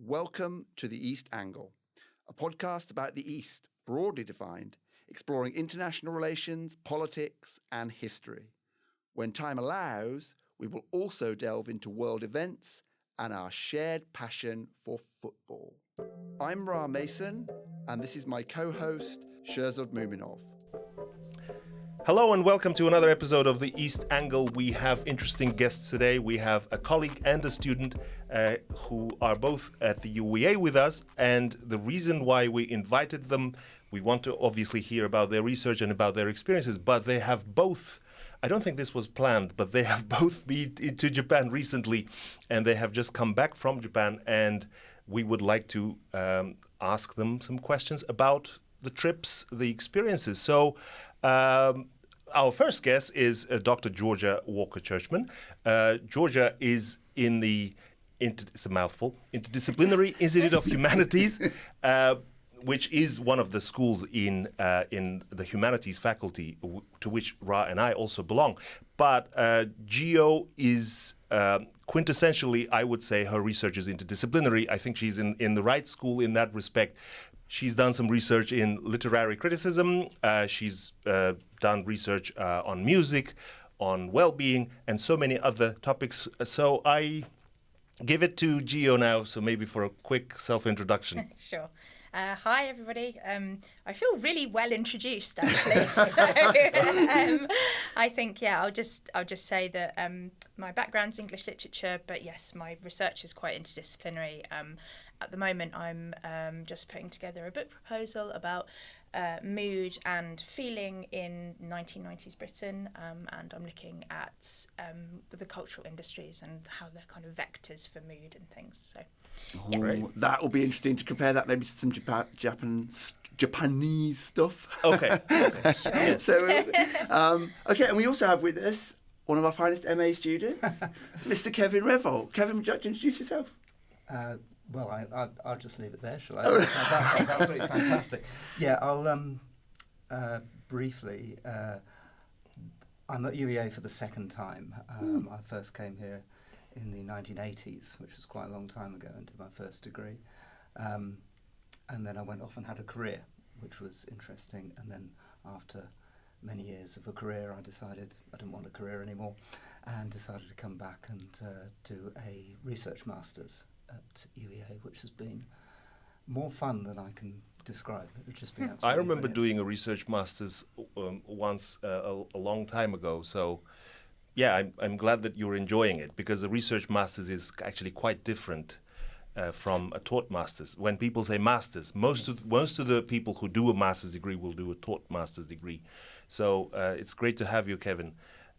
Welcome to the East Angle, a podcast about the East, broadly defined, exploring international relations, politics, and history. When time allows, we will also delve into world events and our shared passion for football. I'm Ra Mason, and this is my co-host, Sherzod Muminov. Hello and welcome to another episode of the East Angle. We have interesting guests today. We have a colleague and a student who are both at the UEA with us. And the reason why we invited them, we want to obviously hear about their research and about their experiences, but they have both, I don't think this was planned, but they have both been to Japan recently and they have just come back from Japan, and we would like to ask them some questions about the trips, the experiences. So our first guest is Dr. Georgia Walker-Churchman. Georgia is in the, it's a mouthful, Interdisciplinary Institute of Humanities, which is one of the schools in the Humanities faculty, to which Ra and I also belong. But Geo is quintessentially, I would say, her research is interdisciplinary. I think she's in the right school in that respect. She's done some research in literary criticism. She's done research on music, on well-being, and so many other topics. So I give it to Geo now, so maybe for a quick self-introduction. Sure. Hi, everybody. I feel really well introduced, actually. So I think, I'll just say that my background's English literature, but yes, my research is quite interdisciplinary. At the moment, I'm just putting together a book proposal about mood and feeling in 1990s Britain, and I'm looking at the cultural industries and how they're kind of vectors for mood and things. So, yeah. That will be interesting to compare that maybe to some Japanese stuff. Okay. Sure. Yes. So, okay, and we also have with us one of our finest MA students, Mr. Kevin Revell. Kevin, would you like to introduce yourself? Well, I'll just leave it there, shall I? That's absolutely fantastic. Yeah, I'll briefly. I'm at UEA for the second time. I first came here in the 1980s, which was quite a long time ago, and did my first degree. And then I went off and had a career, which was interesting. And then after many years of a career, I decided I didn't want a career anymore, and decided to come back and do a research master's at UEA, which has been more fun than I can describe. It's just been absolutely I remember brilliant. doing a research master's once a long time ago. So, yeah, I'm glad that you're enjoying it, because a research master's is actually quite different from a taught master's. When people say master's, most of the people who do a master's degree will do a taught master's degree. So it's great to have you, Kevin.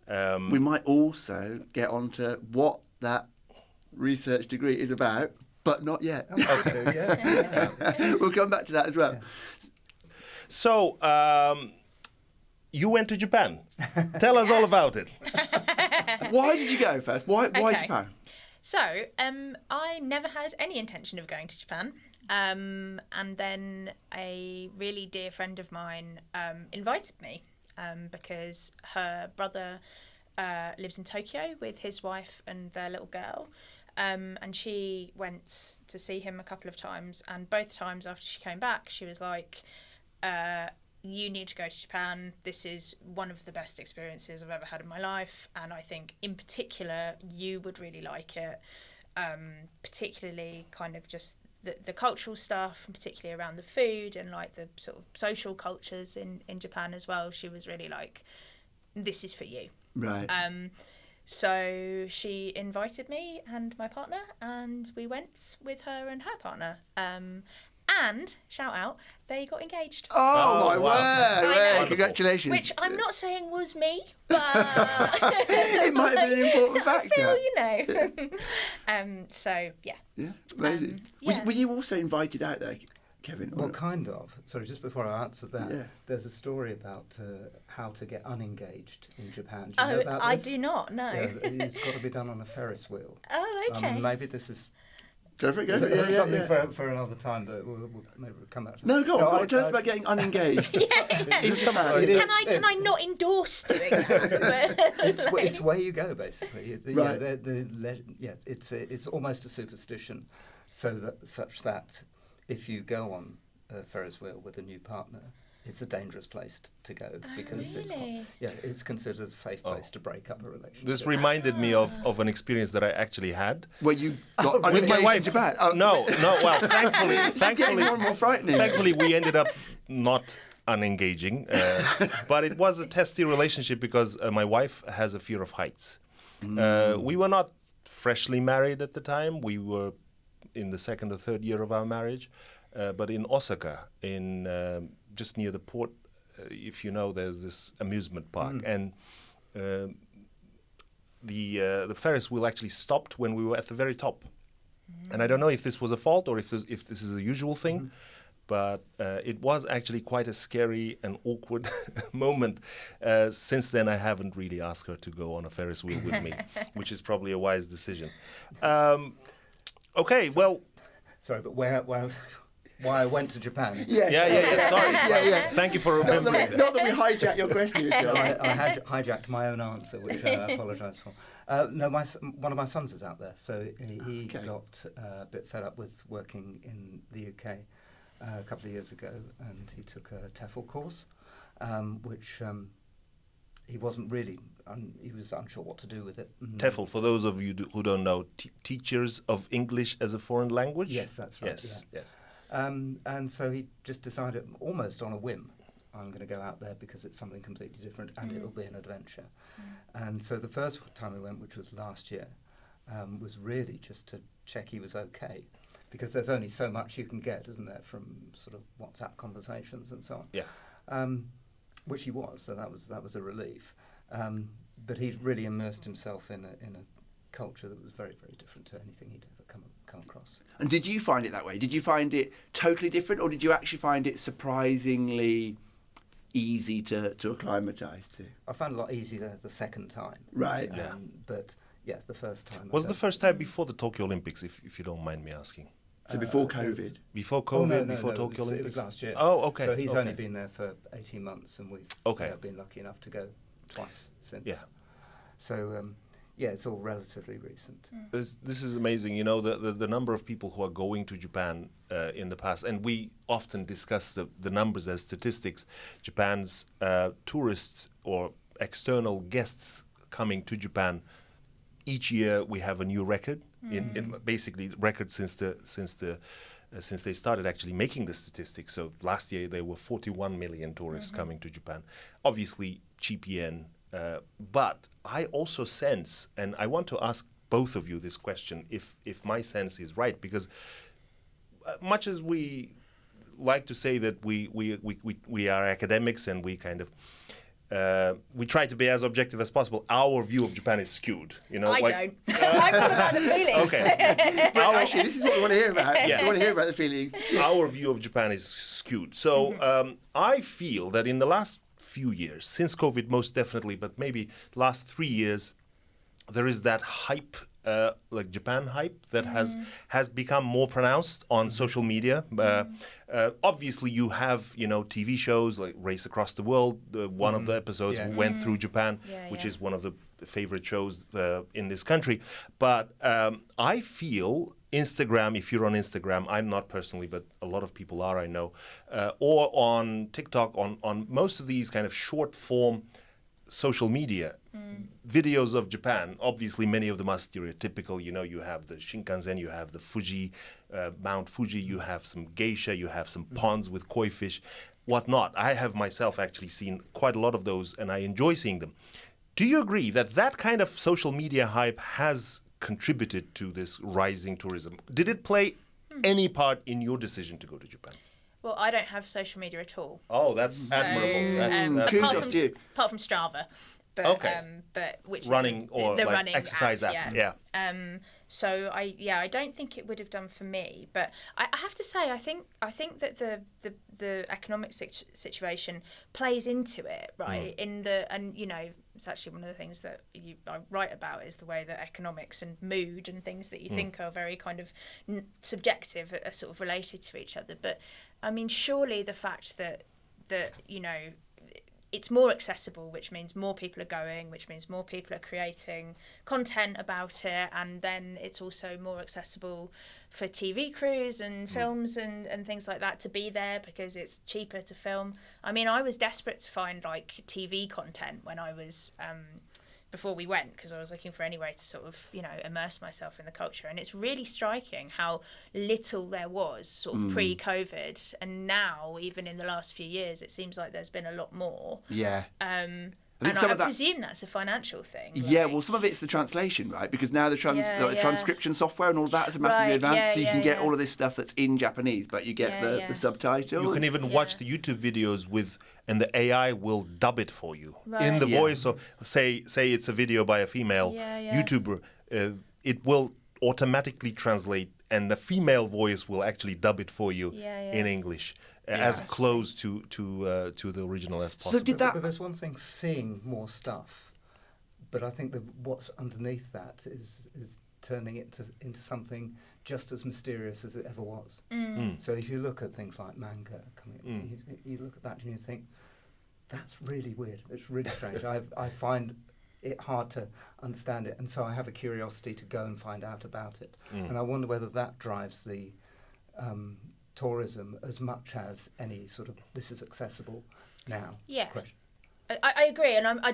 We might also get onto what that research degree is about, but not yet. Okay, yeah. We'll come back to that as well. Yeah. So, you went to Japan. Tell us all about it. Why did you go first? Why Okay. Japan? So, I never had any intention of going to Japan. And then a really dear friend of mine invited me because her brother lives in Tokyo with his wife and their little girl. And she went to see him a couple of times, and both times after she came back, she was like, you need to go to Japan. This is one of the best experiences I've ever had in my life, and I think in particular you would really like it, particularly kind of just the cultural stuff, and particularly around the food and like the sort of social cultures in Japan as well. She was really like, this is for you. Right. So she invited me and my partner, and we went with her and her partner. And, shout out, they got engaged. Oh, my wow. word. I know. Congratulations. Which I'm not saying was me, but It might have been an important I factor. feel, you know. So, yeah. Yeah, amazing. yeah. Were you also invited out there, Kevin? Well, kind of. Sorry, just before I answer that, Yeah. there's a story about how to get unengaged in Japan. Do you know Oh, about I this? do not, no. Yeah, it's got to be done on a Ferris wheel. Oh, okay. Maybe this is Go for it, go for it. Yeah, something yeah. for another time, but we'll maybe we'll come back to that. No, go on. I- Tell us I- about getting unengaged. In Japan. It is- Can I not endorse doing that? It's where you go, basically. Right. It's almost a superstition such that if you go on a Ferris wheel with a new partner, it's a dangerous place to go because really? it's considered a safe place to break up a relationship. This reminded me of an experience that I actually had. Well, you got With my wife. in Japan. No. Well, thankfully, more and more frightening. Thankfully, we ended up not unengaging, but it was a testy relationship because my wife has a fear of heights. We were not freshly married at the time. We were in the second or third year of our marriage, but in Osaka, in just near the port, if you know, there's this amusement park, and the Ferris wheel actually stopped when we were at the very top. And I don't know if this was a fault or if this is a usual thing, but it was actually quite a scary and awkward moment. Since then, I haven't really asked her to go on a Ferris wheel with me, which is probably a wise decision. Okay, well... Sorry, but why I went to Japan. Yeah. Sorry. Thank you for remembering. Not that we hijacked your question. I hijacked my own answer, which I apologise for. No, one of my sons is out there, so he got a bit fed up with working in the UK a couple of years ago, and he took a TEFL course, which he wasn't really. He was unsure what to do with it. TEFL, for those of you who don't know, Teachers of English as a Foreign Language? Yes, that's right. Yes. And so he just decided, almost on a whim, I'm going to go out there because it's something completely different and it'll be an adventure. And so the first time we went, which was last year, was really just to check he was okay. Because there's only so much you can get, isn't there, from sort of WhatsApp conversations and so on. Yeah. Which he was, so that was a relief. But he'd really immersed himself in a culture that was very, very different to anything he'd ever come across. And did you find it that way? Did you find it totally different, or did you actually find it surprisingly easy to acclimatise to? I found it a lot easier the second time. Right. But yes, the first time. Was the first time before the Tokyo Olympics, if you don't mind me asking? So before COVID? Before COVID, no, Tokyo Olympics? It was last year. Oh, okay. So he's only been there for 18 months, and we've been lucky enough to go twice since. Yeah. So, it's all relatively recent. This is amazing. You know, the number of people who are going to Japan in the past, and we often discuss the numbers as statistics. Japan's tourists or external guests coming to Japan, each year we have a new record. In basically record since they started actually making the statistics. So last year there were 41 million tourists coming to Japan. Obviously cheap yen, but I also sense, and I want to ask both of you this question, if my sense is right, because much as we like to say that we are academics and we kind of we try to be as objective as possible, our view of Japan is skewed. You know, I don't. I've got about the feelings. Okay. Actually, this is what we want to hear about. Yeah. We want to hear about the feelings. Our view of Japan is skewed. So I feel that in the last few years, since COVID most definitely, but maybe the last 3 years, there is that hype, like Japan hype, that has become more pronounced on social media. Obviously, you have TV shows like Race Across the World. One of the episodes went through Japan, which is one of the favorite shows in this country. But I feel Instagram, if you're on Instagram, I'm not personally, but a lot of people are, I know, or on TikTok, on most of these kind of short form social media, videos of Japan. Obviously, many of them are stereotypical. You have the Shinkansen, you have the Fuji, Mount Fuji, you have some geisha, you have some ponds with koi fish, whatnot. I have myself actually seen quite a lot of those, and I enjoy seeing them. Do you agree that kind of social media hype has contributed to this rising tourism? Did it play any part in your decision to go to Japan? Well, I don't have social media at all. Oh, that's admirable. That's apart from Strava, but Okay. But which running is or the like running exercise app. Yeah. So I don't think it would have done for me. But I have to say, I think that the economic situation plays into it, right? It's actually one of the things that I write about is the way that economics and mood and things that you think are very kind of subjective are sort of related to each other. But I mean, surely the fact that it's more accessible, which means more people are going, which means more people are creating content about it, and then it's also more accessible for TV crews and films and things like that to be there because it's cheaper to film. I mean, I was desperate to find like TV content when I was before we went, because I was looking for any way to sort of, you know, immerse myself in the culture. And it's really striking how little there was sort of pre-COVID. And now, even in the last few years, it seems like there's been a lot more. Yeah. And I presume that's a financial thing. Yeah, well, some of it's the translation, right? Because now the transcription software and all that is massively advanced, so you can get all of this stuff that's in Japanese, but you get the subtitles. You can even watch the YouTube videos and the AI will dub it for you in the voice of, say it's a video by a female YouTuber. It will automatically translate, and the female voice will actually dub it for you in English. As close to the original as possible. So did that? But there's one thing, seeing more stuff, but I think that what's underneath that is turning it into something just as mysterious as it ever was. So if you look at things like manga, you look at that and you think, that's really weird. It's really strange. I find it hard to understand it, and so I have a curiosity to go and find out about it. And I wonder whether that drives the tourism as much as any sort of this is accessible now question. I agree, and I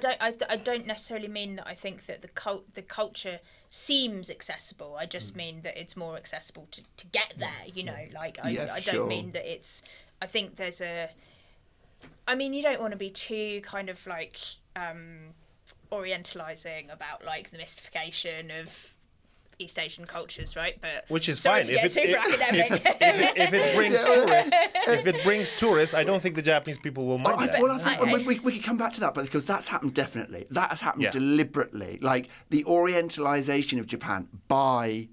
don't necessarily mean that I think that the culture seems accessible. I just mean that it's more accessible to get there. You know, like I don't mean that it's. I think there's I mean, you don't want to be too kind of like orientalizing about like the mystification of East Asian cultures, right? But which is sorry fine to get super academic. If it brings tourists, I don't think the Japanese people will mind that. Well, I think we could come back to that, but because that's happened definitely. That has happened deliberately. Like the orientalization of Japan by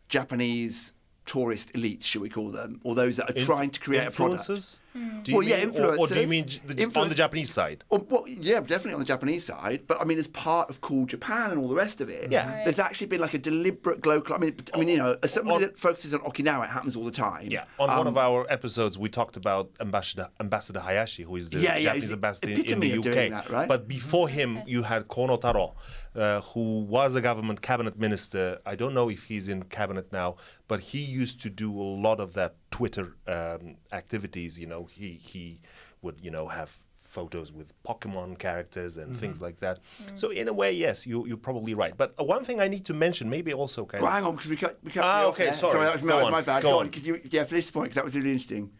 Japanese tourist elites, should we call them, or those that are trying to create a product. Influencers? Influencers. Or do you mean on the Japanese side? Well, yeah, definitely on the Japanese side. But I mean, as part of Cool Japan and all the rest of it, there's actually been like a deliberate global. I mean, you know, as somebody that focuses on Okinawa, it happens all the time. Yeah. On one of our episodes, we talked about Ambassador Hayashi, who is the Japanese ambassador in the UK. Doing that, right? But before him, you had Kono Taro, who was a government cabinet minister. I don't know if he's in cabinet now, but he used to do a lot of that Twitter activities. You know, he would, you know, have photos with Pokemon characters and things like that. So in a way, yes, you're probably right. But one thing I need to mention, maybe also kind hang on, because we cut you off okay, there. sorry, that was my bad. Go on. Because finish the point, because that was really interesting.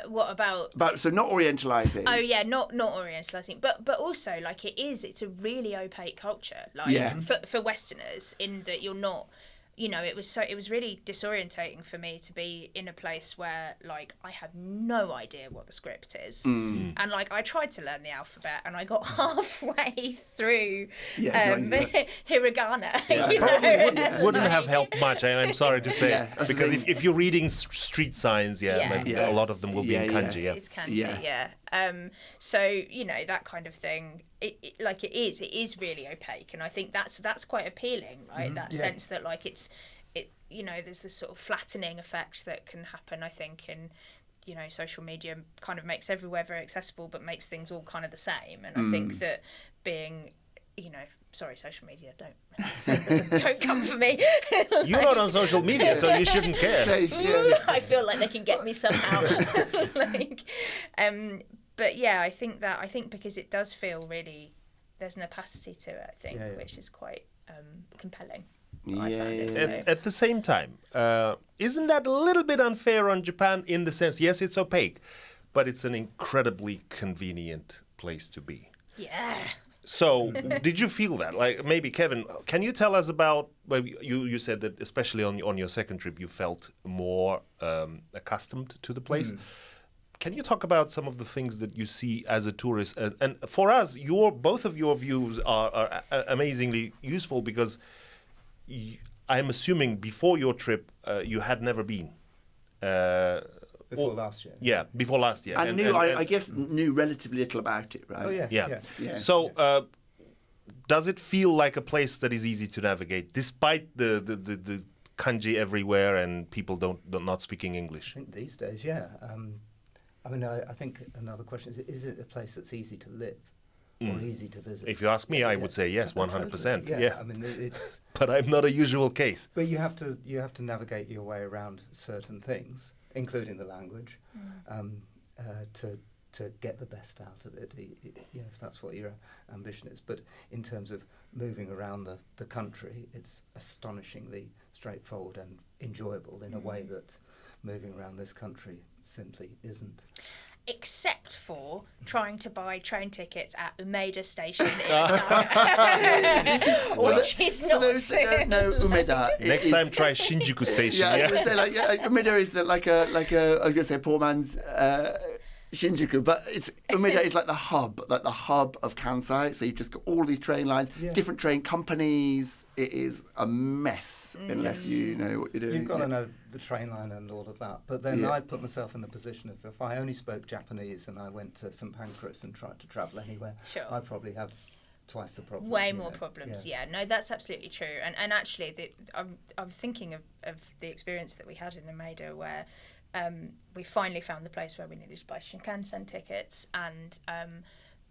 What about? So not orientalizing. Oh yeah, not orientalizing, but also like it's a really opaque culture. Like for Westerners, in that you're not. You know, it was really disorientating for me to be in a place where, like, I had no idea what the script is. And, like, I tried to learn the alphabet and I got halfway through hiragana. Yeah. Wouldn't have helped much, I'm sorry to say. Because if you're reading street signs, a lot of them will be in kanji. It's kanji, so, you know, that kind of thing, it is really opaque. And I think that's quite appealing, right? That sense that, like, you know, there's this sort of flattening effect that can happen, I think, and, you know, social media kind of makes everywhere very accessible, but makes things all kind of the same. And I think that being, you know, sorry, social media, don't come for me. Like, you're not on social media, so you shouldn't care. Safe, I feel like they can get me somehow. But yeah, I think because it does feel really, there's an opacity to it, I think, which is quite compelling. At the same time, isn't that a little bit unfair on Japan in the sense, yes, it's opaque, but it's an incredibly convenient place to be. Yeah. So, did you feel that? Like, maybe, Kevin, can you tell us about, well, you said that especially on your second trip, you felt more accustomed to the place. Can you talk about some of the things that you see as a tourist? And for us, both of your views are amazingly useful because I'm assuming before your trip, you had never been. Before last year. Yeah, before last year. And I guess knew relatively little about it, right? Oh, yeah. So, does it feel like a place that is easy to navigate, despite the kanji everywhere and people not speaking English? I think these days, yeah. I mean, I think another question is it a place that's easy to live or easy to visit? If you ask me, I would say yes, 100%. Totally. Yeah. I mean, it's. But I'm not a usual case. But you have to navigate your way around certain things, including the language, to get the best out of it. If that's what your ambition is. But in terms of moving around the country, it's astonishingly straightforward and enjoyable in a way that moving around this country simply isn't. Except for trying to buy train tickets at Umeda station in Osaka, which is not. For those that don't know, Umeda. Next time, try Shinjuku Station. Yeah, I Yeah. was gonna say, Umeda is like a I was gonna say poor man's Shinjuku, but Umeda is like the hub of Kansai. So you've just got all these train lines, different train companies. It is a mess unless you know what you're doing. You've got to know the train line and all of that. But then I put myself in the position of if I only spoke Japanese and I went to St Pancras and tried to travel anywhere, I'd probably have twice the problem. Way more problems. Yeah, no, that's absolutely true. And actually, I'm thinking of the experience that we had in Umeda where we finally found the place where we needed to buy Shinkansen tickets, and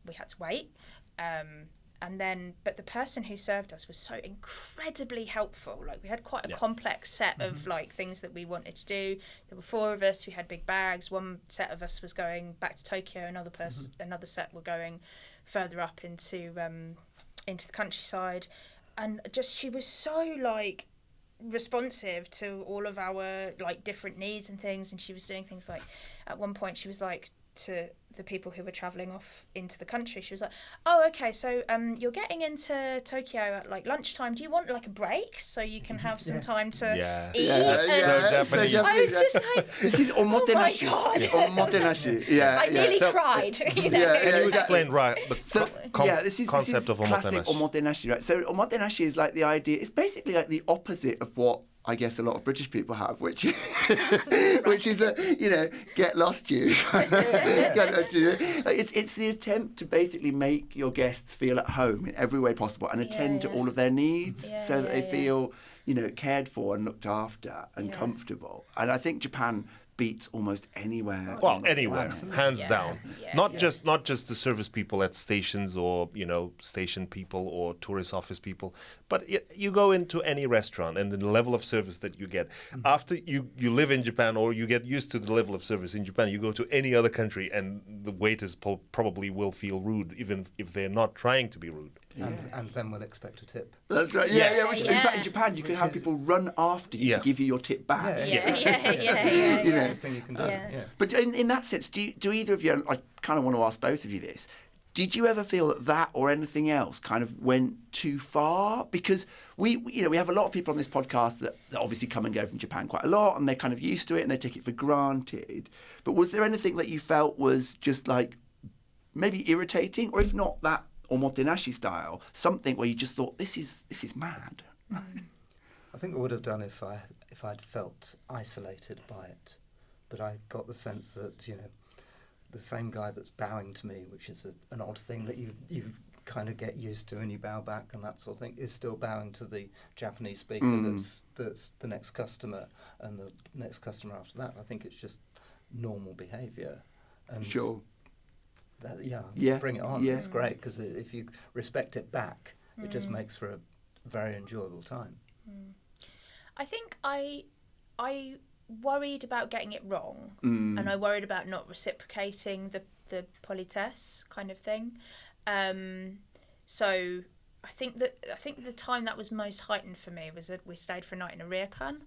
we had to wait. But the person who served us was so incredibly helpful. Like, we had quite a complex set of like things that we wanted to do. There were 4 of us. We had big bags. One set of us was going back to Tokyo. Another set were going further up into the countryside, and just she was so like responsive to all of our like different needs and things. And she was doing things like, at one point she was like, to the people who were travelling off into the country, she was like, oh, okay, so you're getting into Tokyo at like lunchtime, do you want like a break so you can have some time to eat? So Japanese. I was just like, this is omotenashi. Oh my God. It's omotenashi. Yeah, I nearly cried. You know? Can you explain This is concept of classic omotenashi, right? So omotenashi is like the idea. It's basically like the opposite of what I guess a lot of British people have, which is get lost, you. It's the attempt to basically make your guests feel at home in every way possible and attend to all of their needs so that they feel, cared for and looked after and comfortable. And I think Japan beats almost anywhere. Well, anywhere, hands down. Not just the service people at stations or station people or tourist office people, but you go into any restaurant and the level of service that you get after you live in Japan, or you get used to the level of service in Japan. You go to any other country and the waiters probably will feel rude, even if they're not trying to be rude. And then we'll expect a tip. That's right. In fact, in Japan, you can have people run after you to give you your tip back. Best thing you can do. But in that sense, do either of you? I kind of want to ask both of you this. Did you ever feel that or anything else kind of went too far? Because we have a lot of people on this podcast that obviously come and go from Japan quite a lot, and they're kind of used to it and they take it for granted. But was there anything that you felt was just like maybe irritating, or if not that omotenashi style, something where you just thought this is mad? I think I would have done if I'd felt isolated by it, but I got the sense that the same guy that's bowing to me, which is an odd thing that you kind of get used to and you bow back and that sort of thing, is still bowing to the Japanese speaker that's the next customer and the next customer after that. I think it's just normal behaviour. And sure. Bring it on. It's great, because if you respect it back, it just makes for a very enjoyable time. I think I worried about getting it wrong, and I worried about not reciprocating the politesse kind of thing. So I think the time that was most heightened for me was that we stayed for a night in a ryokan,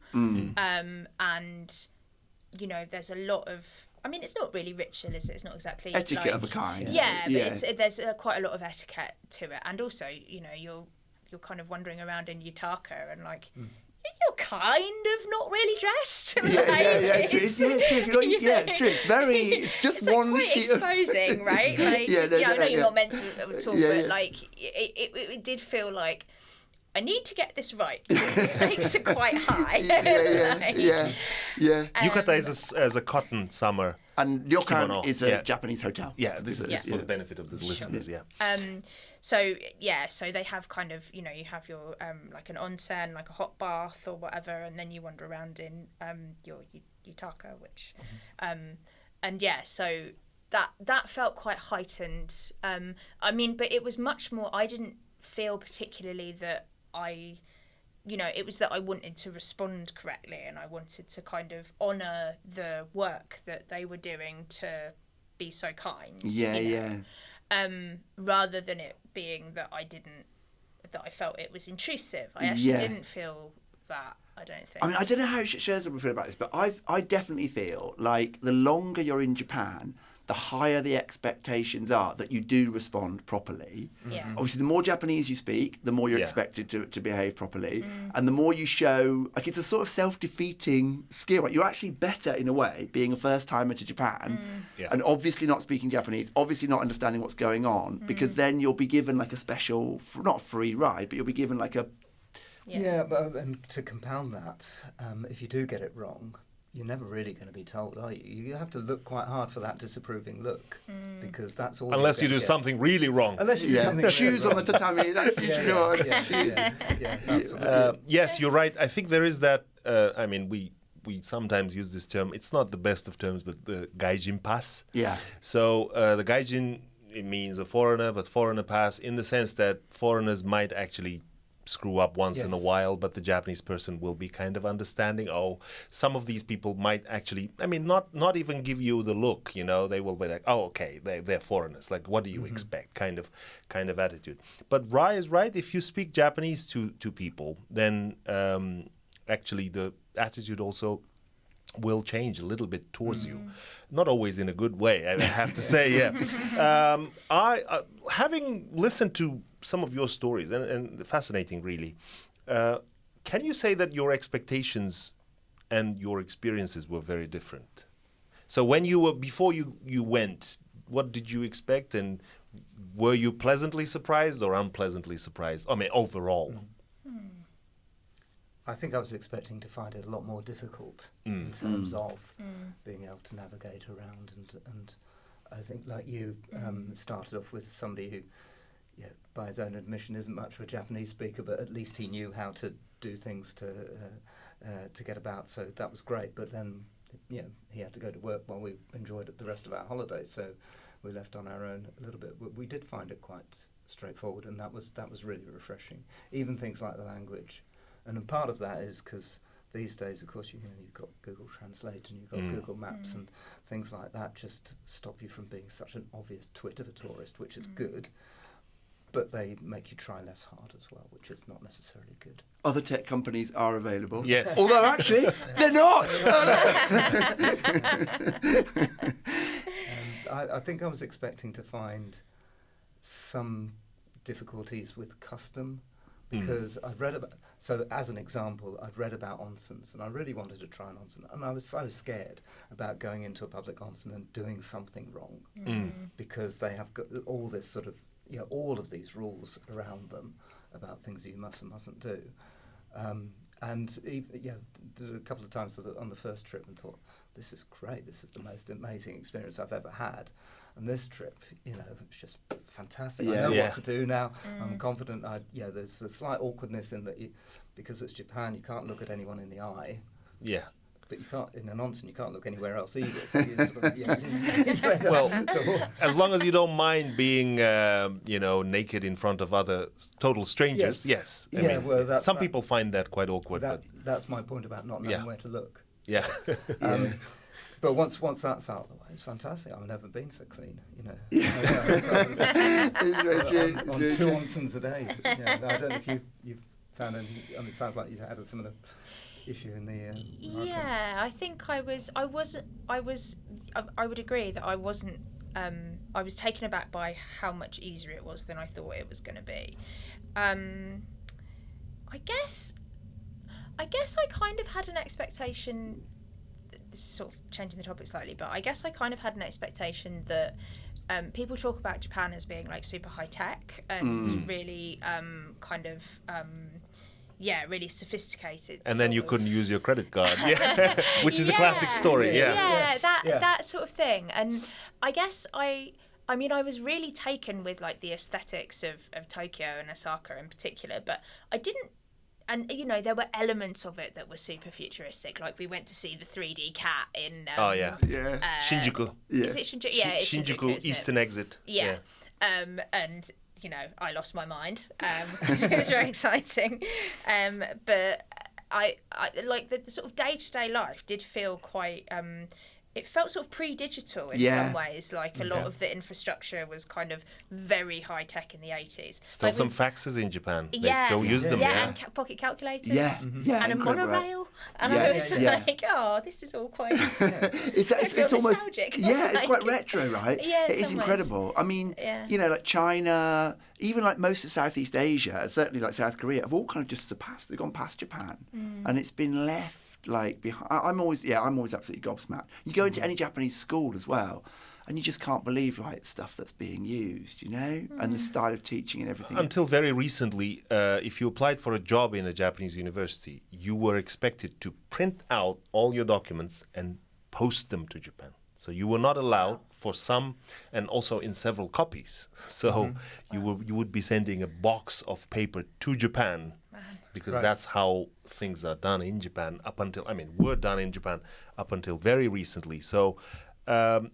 and there's a lot of. I mean, it's not really ritual, is it? It's not exactly etiquette of a kind. But there's quite a lot of etiquette to it, and also, you're kind of wandering around in yutaka and like. You're kind of not really dressed. It's true. It's true. It's just it's one quite sheet of... exposing, right? Like, I know you're not meant to at all, but like, it did feel like I need to get this right because the stakes are quite high. Yukata is as a cotton summer. And ryokan kimono. is a Japanese hotel. Yeah, this is just for the benefit of the listeners, So they have kind of, you have your like an onsen, like a hot bath or whatever, and then you wander around in your yutaka, which yeah, so that felt quite heightened. I mean, but it was much more. I didn't feel particularly that it was that I wanted to respond correctly, and I wanted to kind of honour the work that they were doing to be so kind. Rather than it being that I felt it was intrusive. I actually didn't feel that, I don't think. I mean, I don't know how Sherza would feel about this, but I definitely feel like the longer you're in Japan, the higher the expectations are that you do respond properly. Yeah. Obviously, the more Japanese you speak, the more you're expected to behave properly. And the more you show, like, it's a sort of self-defeating skill. Right? You're actually better, in a way, being a first-timer to Japan and obviously not speaking Japanese, obviously not understanding what's going on, because then you'll be given, like, a special, not free ride, but you'll be given, like, a... Yeah, but and to compound that, if you do get it wrong, you're never really going to be told, are you? You have to look quite hard for that disapproving look, because that's all. Unless you do something really wrong. Unless you do something shoes really on the tatami. That's usually what. Yes, you're right. I think there is that. I mean, we sometimes use this term. It's not the best of terms, but the gaijin pass. Yeah. So the gaijin, it means a foreigner, but foreigner pass in the sense that foreigners might actually screw up once in a while, but the Japanese person will be kind of understanding. Oh, some of these people might actually, I mean, not even give you the look, they will be like, oh, okay, they're foreigners. Like, what do you expect? Kind of attitude. But Rai is right. If you speak Japanese to people, then actually the attitude also will change a little bit towards you. Not always in a good way, I have to say, I having listened to some of your stories, and fascinating, really, can you say that your expectations and your experiences were very different? So when before you went, what did you expect, and were you pleasantly surprised or unpleasantly surprised? I mean, overall. I think I was expecting to find it a lot more difficult in terms of being able to navigate around, and I think, like you, started off with somebody who, by his own admission, isn't much of a Japanese speaker, but at least he knew how to do things to get about. So that was great. But then, he had to go to work while we enjoyed the rest of our holiday. So we left on our own a little bit. We did find it quite straightforward, and that was really refreshing. Even things like the language. And part of that is because these days, of course, you've got Google Translate and you've got Google Maps and things like that just stop you from being such an obvious twit of a tourist, which is good. But they make you try less hard as well, which is not necessarily good. Other tech companies are available. Yes. Although, actually, they're not. I think I was expecting to find some difficulties with custom, because I've read about... So, as an example, I've read about onsens, and I really wanted to try an onsen. And I was so scared about going into a public onsen and doing something wrong, because they have got all this sort of... all of these rules around them about things you must and mustn't do. Did a couple of times on the first trip and thought, this is great, this is the most amazing experience I've ever had. And this trip, it's just fantastic. I know what to do now. I'm confident. There's a slight awkwardness in that because it's Japan, you can't look at anyone in the eye. Yeah. But you can't, in an onsen, you can't look anywhere else either. So well, as long as you don't mind being, naked in front of other total strangers, yes. Some people find that quite awkward. That's my point about not knowing where to look. Yeah. But once that's out of the way, it's fantastic. I've never been so clean, on 2 onsens a day. I don't know if you've found any. I mean, it sounds like you had a similar issue in the. I think I would agree that I wasn't. I was taken aback by how much easier it was than I thought it was going to be. I guess I kind of had an expectation. This is sort of changing the topic slightly, but I guess I kind of had an expectation that people talk about Japan as being like super high tech and really really sophisticated. And then you couldn't use your credit card, which is a classic story. That sort of thing. And I guess I was really taken with like the aesthetics of Tokyo and Osaka in particular, but I didn't and there were elements of it that were super futuristic. Like we went to see the 3D cat in. Yeah. Shinjuku. Is it Shinjuku? Yeah, it's Shinjuku isn't it? Eastern Exit. Yeah. And I lost my mind because it was very exciting. But I like the sort of day-to-day life did feel quite. It felt sort of pre-digital in some ways. Like a lot of the infrastructure was kind of very high tech in the 80s. Still like some faxes in Japan. They still use them. Yeah, and pocket calculators. Yeah, yeah, and a incredible. monorail. And I was like, oh, this is all quite. It's almost nostalgic. Yeah, it's quite retro, right? Yeah, it is incredible. I mean, like China, even like most of Southeast Asia, certainly like South Korea, have all kind of just surpassed. They've gone past Japan, and it's been left. Like behind. I'm always absolutely gobsmacked. You go into any Japanese school as well, and you just can't believe like stuff that's being used, and the style of teaching and everything. Until very recently, if you applied for a job in a Japanese university, you were expected to print out all your documents and post them to Japan. So you were not allowed for some, and also in several copies. So you would be sending a box of paper to Japan. Because that's how things are done in Japan were done in Japan up until very recently. So,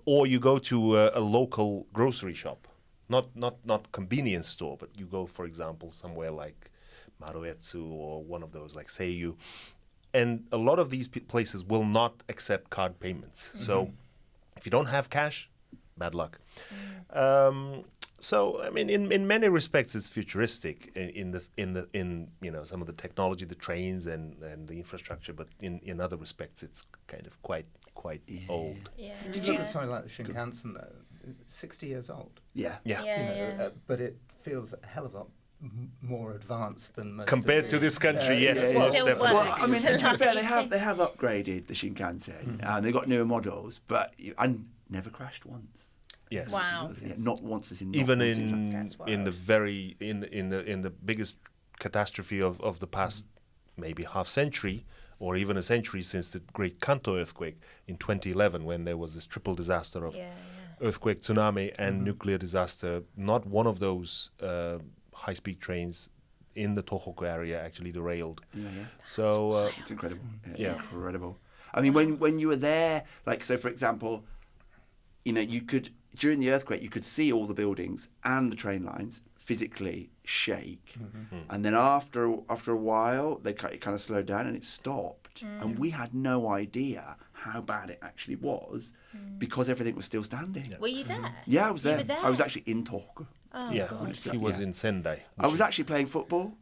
or you go to a local grocery shop, not convenience store, but you go, for example, somewhere like Maruetsu or one of those like Seiyu, and a lot of these places will not accept card payments. So, if you don't have cash, bad luck. So I mean, in many respects, it's futuristic in some of the technology, the trains and the infrastructure. But in other respects, it's kind of quite old. Yeah. Did you look at something like the Shinkansen though? It's 60 years old. Yeah. But it feels a hell of a lot more advanced than most. Compared to this country, yes, Still most definitely. works. Well, I mean, to be fair, they have upgraded the Shinkansen, and they've got newer models, but and never crashed once. Yes. Wow. Yeah, not once as in. Even That's in the biggest catastrophe of the past maybe half century or even a century since the great Kanto earthquake in 2011, when there was this triple disaster of earthquake, tsunami, and nuclear disaster. Not one of those high-speed trains in the Tohoku area actually derailed. So it's incredible. It's incredible. I mean, when you were there, like, so for example, you could, during the earthquake, you could see all the buildings and the train lines physically shake. And then after a while, it kind of slowed down and it stopped. And we had no idea how bad it actually was because everything was still standing. Were you there? Yeah, I was there. You were there? I was actually in Tohoku. Oh, yeah, God. he was in Sendai. I was actually playing football.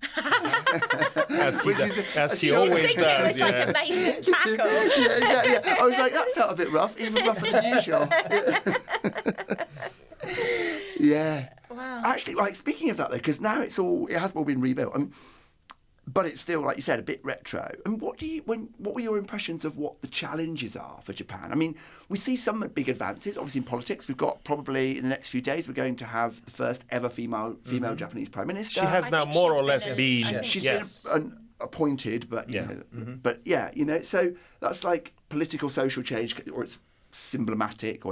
As he I was always thinking it was does. like a Mason tackle. Yeah, exactly. I was like, that felt a bit rough, even rougher than usual. Yeah. Wow. Actually, like, speaking of that though, because now it has all been rebuilt. But it's still, like you said, a bit retro. And what were your impressions of what the challenges are for Japan? I mean, we see some big advances, obviously in politics. We've got probably in the next few days, we're going to have the first ever female Japanese Prime Minister. She has now more or less been. She's been appointed, but so that's like political social change, or it's emblematic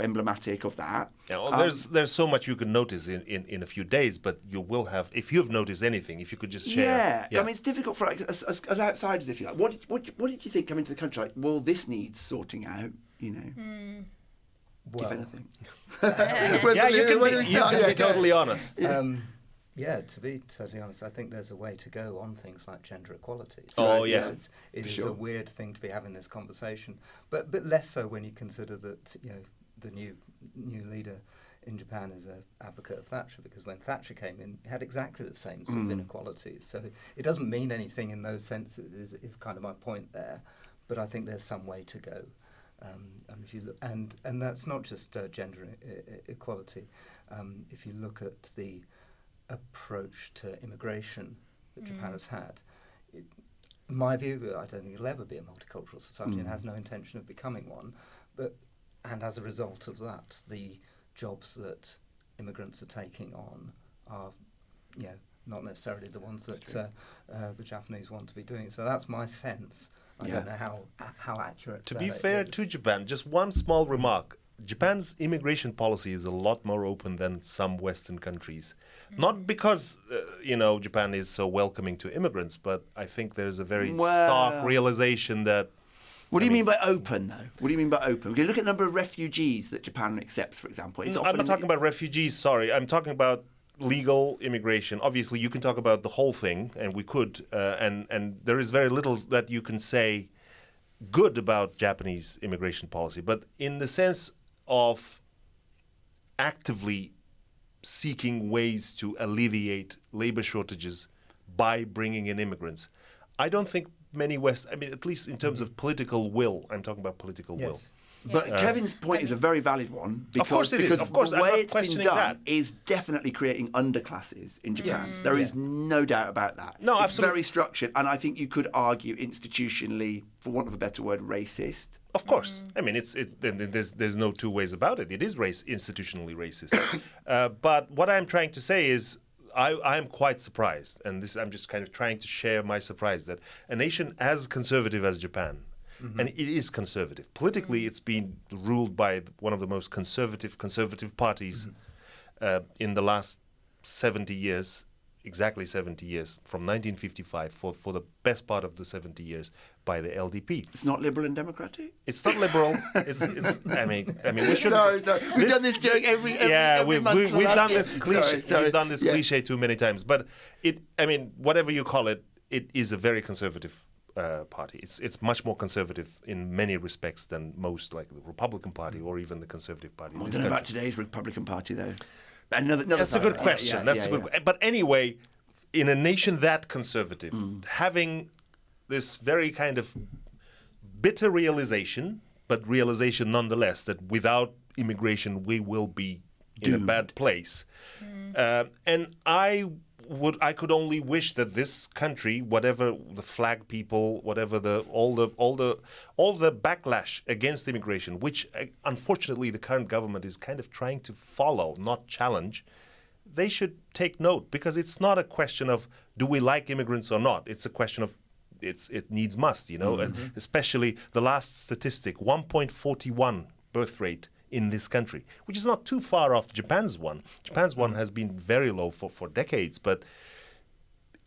of that. Yeah, well, there's so much you can notice in a few days, but you will have, if you've noticed anything, if you could just share. Yeah. I mean, it's difficult for as outsiders, if you like. What did you think coming to the country? Like, well, this needs sorting out, if anything. You can be totally honest. To be totally honest, I think there's a way to go on things like gender equality. It is a weird thing to be having this conversation, but less so when you consider that the new leader in Japan is an advocate of Thatcher, because when Thatcher came in, it had exactly the same sort of inequalities. So it doesn't mean anything in those senses. Is kind of my point there, but I think there's some way to go. If you look, and that's not just gender equality. If you look at the approach to immigration that Japan has had, in my view, I don't think it'll ever be a multicultural society and has no intention of becoming one. And as a result of that, the jobs that immigrants are taking on are, not necessarily the ones that the Japanese want to be doing. So that's my sense. I don't know how accurate. To be fair to Japan, just one small remark. Japan's immigration policy is a lot more open than some Western countries. Not because, Japan is so welcoming to immigrants, but I think there's a very stark realization that... What do you mean by open, though? What do you mean by open? Because look at the number of refugees that Japan accepts, for example. I'm not talking about refugees, sorry. I'm talking about legal immigration. Obviously, you can talk about the whole thing, and we could, and there is very little that you can say good about Japanese immigration policy. But in the sense of actively seeking ways to alleviate labor shortages by bringing in immigrants, I don't think many at least in terms of political will, I'm talking about political will. But Kevin's point is a very valid one because, of course it is. Of course, the way I'm not it's been questioning done that. is definitely creating underclasses in Japan. There is no doubt about that. No, it's absolutely. very structured, and I think you could argue institutionally, for want of a better word, racist. Of course. I mean, there's no two ways about it. It is institutionally racist. But what I'm trying to say is I am quite surprised, and I'm just kind of trying to share my surprise that a nation as conservative as Japan, and it is conservative. Politically, it's been ruled by one of the most conservative parties in the last 70 years, exactly 70 years, from 1955 for the best part of the 70 years by the LDP. It's not liberal and democratic? It's not liberal. It's I mean, we should. Sorry. We've done this joke every month. We've done this cliche. Sorry. We've done this cliche too many times. But whatever you call it, it is a very conservative party. It's much more conservative in many respects than most, like the Republican Party or even the Conservative Party. I don't know about today's Republican Party, though. Another That's a good question. But anyway, in a nation that conservative, having this very kind of bitter realization, but realization nonetheless, that without immigration we will be in a bad place. And I could only wish that this country, whatever the flag people, whatever all the backlash against immigration, which unfortunately the current government is kind of trying to follow, not challenge, they should take note, because it's not a question of do we like immigrants or not. It's a question of it needs must, especially the last statistic, 1.41 birth rate in this country, which is not too far off Japan's one. Japan's one has been very low for decades, but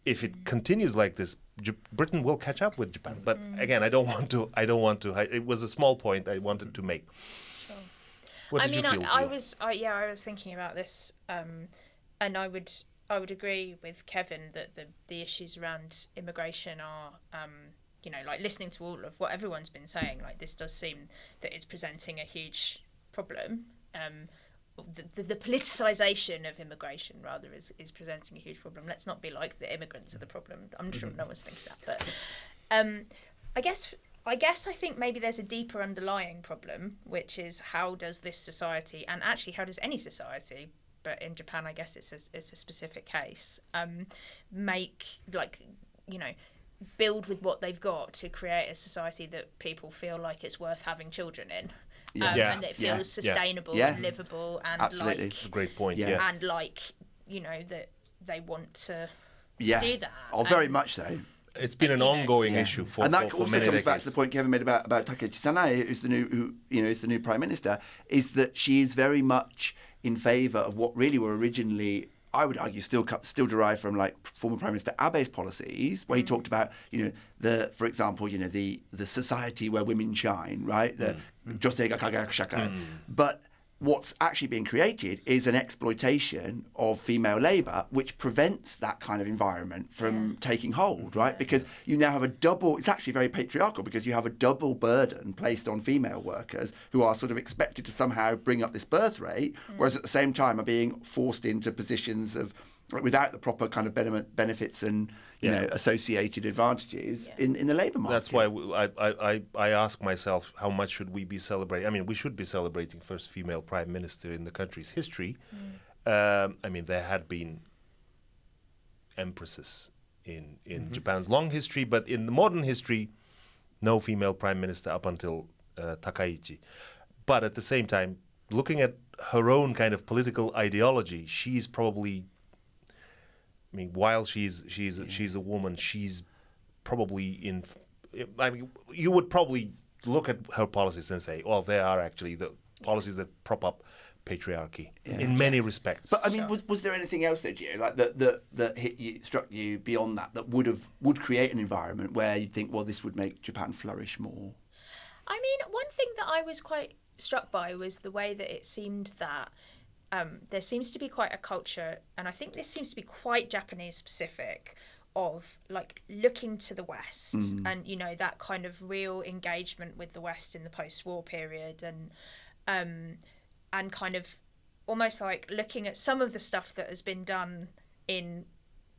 if it continues like this, Britain will catch up with Japan. But again, I don't want to. It was a small point I wanted to make. Sure. What did you feel? I was thinking about this, and I would agree with Kevin that the issues around immigration are, like listening to all of what everyone's been saying, like this does seem that it's presenting a huge problem. The politicisation of immigration rather is presenting a huge problem. Let's not be like the immigrants are the problem. I'm sure no one's thinking that, but I think maybe there's a deeper underlying problem, which is how does this society, and actually how does any society, but in Japan I guess it's a specific case, build with what they've got to create a society that people feel like it's worth having children in. And it feels sustainable and livable, and absolutely. That's a great point. And that they want to do that. Oh, very much so. It's been an ongoing issue for and that for also many comes decades. back to the point Kevin made about Takaichi Sanae, who's the new prime minister, is that she is very much in favour of what really were originally, I would argue, still derived from like former Prime Minister Abe's policies, where he talked about, for example, the society where women shine, right? The josei ga kagayaku shakai. But what's actually being created is an exploitation of female labour, which prevents that kind of environment from taking hold, right? Because you now have it's actually very patriarchal, because you have a double burden placed on female workers who are sort of expected to somehow bring up this birth rate, whereas at the same time are being forced into positions of without the proper kind of benefits and associated advantages in the labour market. That's why I ask myself, how much should we be celebrating? I mean, we should be celebrating first female prime minister in the country's history. There had been empresses in Japan's long history, but in the modern history, no female prime minister up until Takaichi. But at the same time, looking at her own kind of political ideology, she's probably, while she's a woman, she's probably you would probably look at her policies and say, well, they are actually policies that prop up patriarchy in many respects. But I mean, was there anything else there, Gio, like that hit you, struck you beyond that would create an environment where you'd think, well, this would make Japan flourish more? I mean, one thing that I was quite struck by was the way that it seemed that there seems to be quite a culture, and I think this seems to be quite Japanese specific, of like looking to the West and, you know, that kind of real engagement with the West in the post-war period, and kind of almost like looking at some of the stuff that has been done in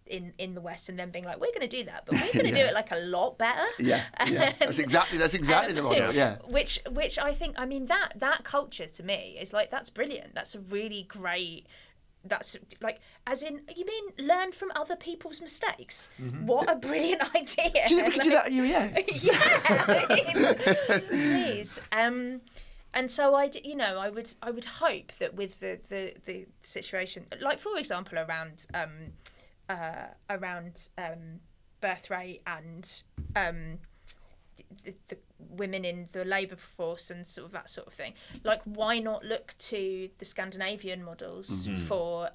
the West and then being like, we're going to do that, but we're going to do it like a lot better. That's exactly the model. Which I think, I mean, that culture to me is like, that's brilliant. That's a really great. That's like, as in, you mean learn from other people's mistakes? What a brilliant idea! Do you think we could do that at UEA? Yeah, please. And so I would hope that with the situation, like for example around birth rate and the women in the labour force and sort of that sort of thing, like why not look to the Scandinavian models for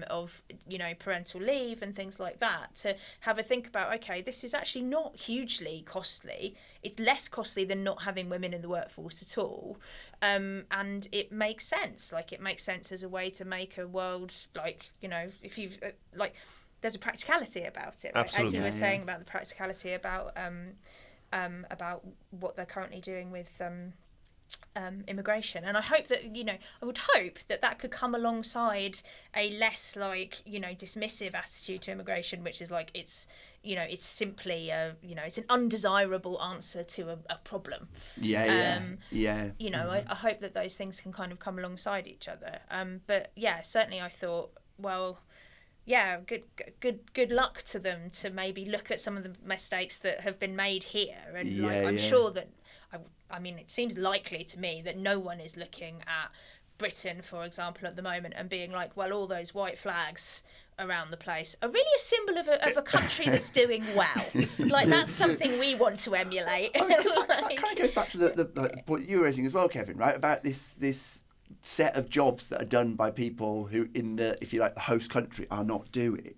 of, you know, parental leave and things like that, to have a think about, okay, this is actually not hugely costly. It's less costly than not having women in the workforce at all, and it makes sense. Like, it makes sense as a way to make a world, like, you know, if you've like, there's a practicality about it, right? Absolutely. As you were saying about the practicality about what they're currently doing with immigration. And I hope that, you know, I would hope that could come alongside a less, like, you know, dismissive attitude to immigration, which is like, it's, you know, it's simply it's an undesirable answer to a problem. You know, I hope that those things can kind of come alongside each other. But yeah, certainly I thought, well, yeah, good luck to them to maybe look at some of the mistakes that have been made here, and I'm sure that I mean, it seems likely to me that no one is looking at Britain, for example, at the moment and being like, well, all those white flags around the place are really a symbol of a country that's doing well. Like, that's something we want to emulate. That kind of goes back to the point you were raising as well, Kevin, right? About this set of jobs that are done by people who, in the, if you like, the host country, are not doing.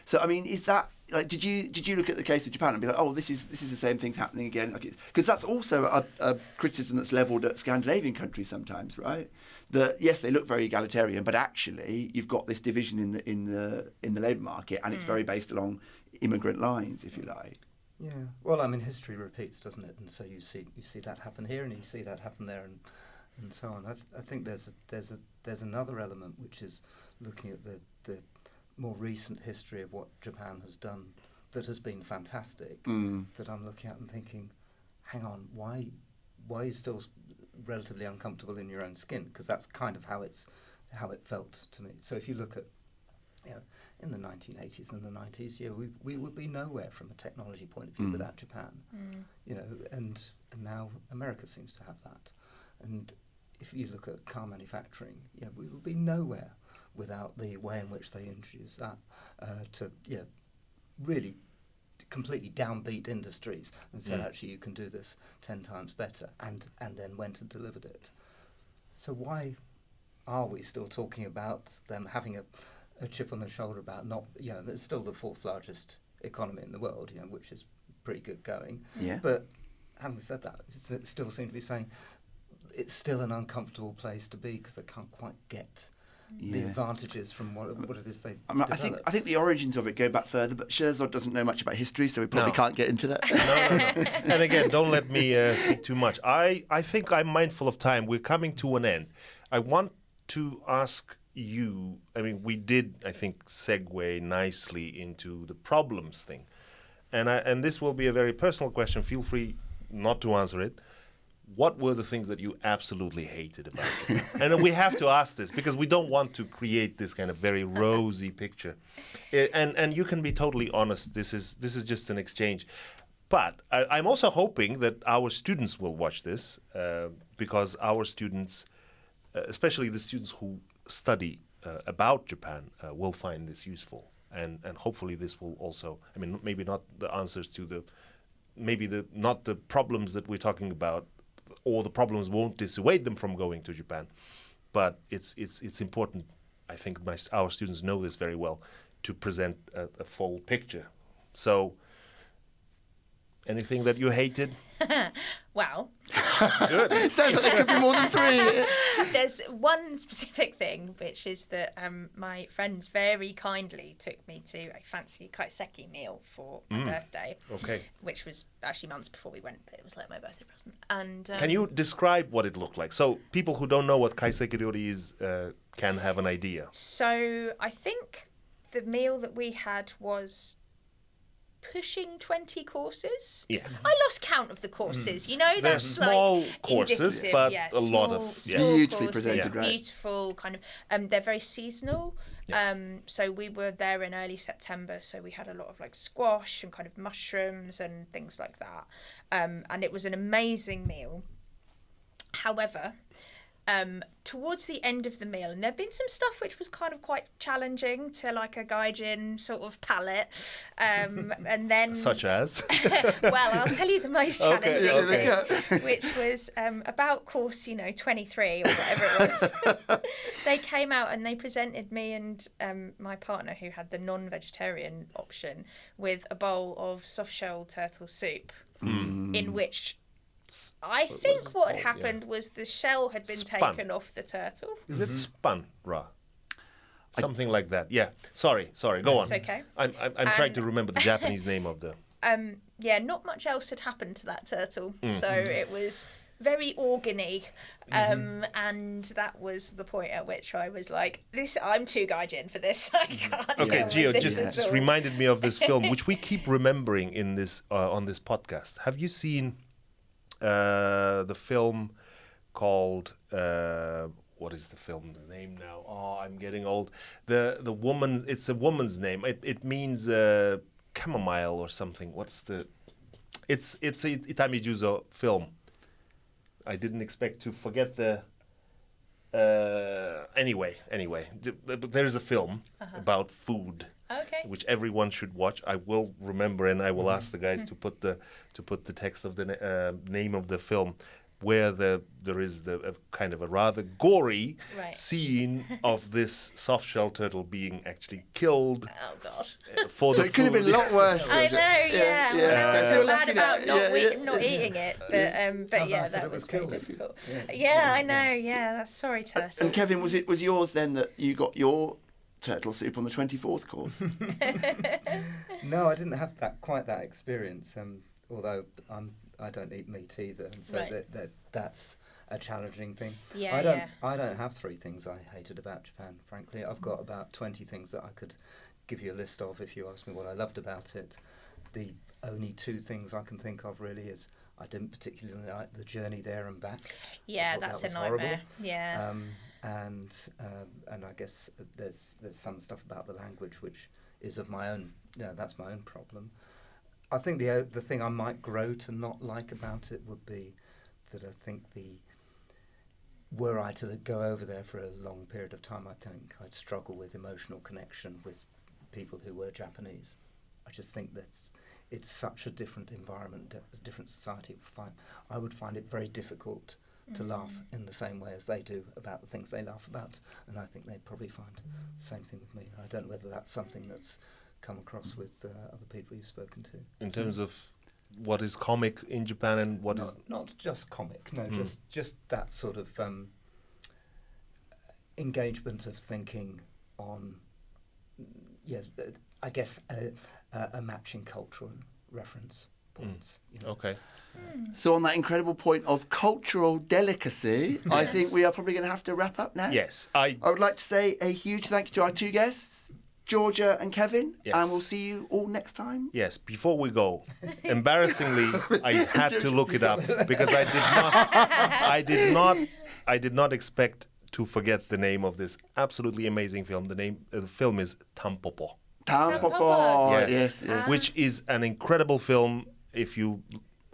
So, I mean, is that, like, did you look at the case of Japan and be like, oh, this is the same thing's happening again? Because that's also a criticism that's levelled at Scandinavian countries sometimes, right? That yes, they look very egalitarian, but actually you've got this division in the labour market, and it's very based along immigrant lines, if you like. Yeah. Well, I mean, history repeats, doesn't it? And so you see that happen here, and you see that happen there, and so on. I think there's another element, which is looking at the more recent history of what Japan has done that has been fantastic, that I'm looking at and thinking, hang on, why are you still relatively uncomfortable in your own skin? Because that's kind of how it felt to me. So if you look at, you know, in the 1980s and the 90s, yeah, we would be nowhere from a technology point of view without Japan, you know, and now America seems to have that. And if you look at car manufacturing, yeah, we would be nowhere without the way in which they introduced that to really completely downbeat industries and said, actually, you can do this 10 times better, and then went and delivered it. So why are we still talking about them having a chip on their shoulder about not, you know, it's still the fourth largest economy in the world, you know, which is pretty good going. Yeah. But having said that, it still seem to be saying it's still an uncomfortable place to be because they can't quite get the advantages from what it is they've developed. I think the origins of it go back further, but Sherzod doesn't know much about history, so we probably can't get into that. No. And again, don't let me speak too much. I think I'm mindful of time. We're coming to an end. I want to ask you, I mean, we did, I think, segue nicely into the problems thing. And this will be a very personal question. Feel free not to answer it. What were the things that you absolutely hated about it? And we have to ask this because we don't want to create this kind of very rosy picture. And you can be totally honest. This is just an exchange. But I'm also hoping that our students will watch this because our students, especially the students who study about Japan, will find this useful. And hopefully this will also, I mean, maybe not the answers to not the problems that we're talking about or the problems won't dissuade them from going to Japan. But it's important, I think our students know this very well, to present a full picture. So, anything that you hated? Well, Good. Sounds like there could be more than 3. there's one specific thing, which is that my friends very kindly took me to a fancy kaiseki meal for my birthday. Okay. Which was actually months before we went, but it was like my birthday present. And Can you describe what it looked like? So people who don't know what kaiseki ryori is can have an idea. So I think the meal that we had was pushing 20 courses. Yeah. I lost count of the courses. You know, They're that's small like courses, indicative, but yeah, a lot of small Beautifully courses, presented, right? beautiful kind of. They're very seasonal. So we were there in early September, so we had a lot of like squash and kind of mushrooms and things like that. And it was an amazing meal. However, towards the end of the meal, and there'd been some stuff which was kind of quite challenging to like a gaijin sort of palate, and then Such as? well, I'll tell you the most Okay, challenging okay. thing, which was about course 23 or whatever it was. They came out and they presented me and my partner, who had the non-vegetarian option, with a bowl of soft-shell turtle soup, in which I think what had happened was the shell had been Spun. taken off the turtle. Is it spun, Ra? Something like that. Yeah. Sorry. Go on. It's okay. I'm trying to remember the Japanese name of the. Yeah, not much else had happened to that turtle, so it was very organy, and that was the point at which I was like, "This, I'm too gaijin for this. I can't." Okay, deal Gio, with this at just all." reminded me of this film, which we keep remembering in this on this podcast. Have you seen the film called what is the film's name now? Oh, I'm getting old. The woman. It's a woman's name. It means chamomile or something. What's the? It's a Itami Juzo film. I didn't expect to forget the. Anyway, there is a film about food. Okay. Which everyone should watch. I will remember, and I will ask the guys to put the text of the name of the film, where there is a kind of a rather gory scene of this soft-shell turtle being actually killed. Oh God. For So the it could have been a food. lot worse. I know, yeah. Yeah. Well, So I I feel feel bad lucky about now. not eating it, but How yeah, nice that that it was was very killed. difficult. Yeah. Yeah, I know. Yeah, that's sorry, turtle. And Kevin, was yours then that you got your turtle soup on the 24th course? No, I didn't have quite that experience. Although I don't eat meat either, and so Right. that's a challenging thing. Yeah, I don't have 3 things I hated about Japan. Frankly, I've got about 20 things that I could give you a list of if you ask me what I loved about it. The only 2 things I can think of really is I didn't particularly like the journey there and back. Yeah, I thought that's that a was horrible. nightmare. Yeah. And I guess there's some stuff about the language which is of my own. Yeah, that's my own problem. I think the thing I might grow to not like about it would be that I think were I to go over there for a long period of time, I think I'd struggle with emotional connection with people who were Japanese. I just think it's such a different environment, a different society. I would find it very difficult to laugh in the same way as they do about the things they laugh about, and I think they'd probably find the same thing with me. I don't know whether that's something that's come across with other people you've spoken to. In terms of what is comic in Japan and what is not just comic, no, just that sort of engagement of thinking on, I guess a matching cultural reference points. You know. okay. So on that incredible point of cultural delicacy, I think we are probably going to have to wrap up now. Yes, I would like to say a huge thank you to our 2 guests, Georgia and Kevin, Yes. and we'll see you all next time. Yes, before we go, embarrassingly, I had to look it up because I did not expect to forget the name of this absolutely amazing film. The name of the film is Tampopo. Tampopo. Yes. Yes. Which is an incredible film. If you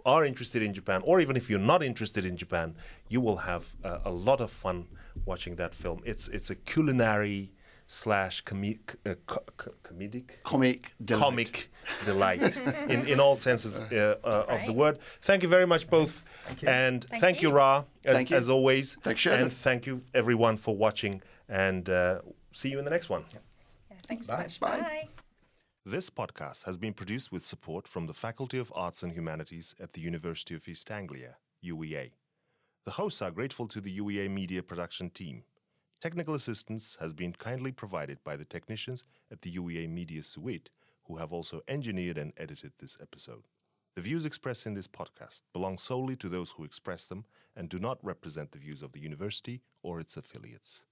are interested in Japan, or even if you're not interested in Japan, you will have a lot of fun watching that film. It's a culinary /comedic Comic delight. comic delight in all senses of the word. Thank you very much, both. Thank you. And Thank thank you, you. Ra, Thank you. as always. Thanks, Shazza. And thank you, everyone, for watching. And see you in the next one. Yeah, thanks so Bye. much. Bye. Bye. This podcast has been produced with support from the Faculty of Arts and Humanities at the University of East Anglia, UEA. The hosts are grateful to the UEA Media Production team. Technical assistance has been kindly provided by the technicians at the UEA Media Suite, who have also engineered and edited this episode. The views expressed in this podcast belong solely to those who express them and do not represent the views of the university or its affiliates.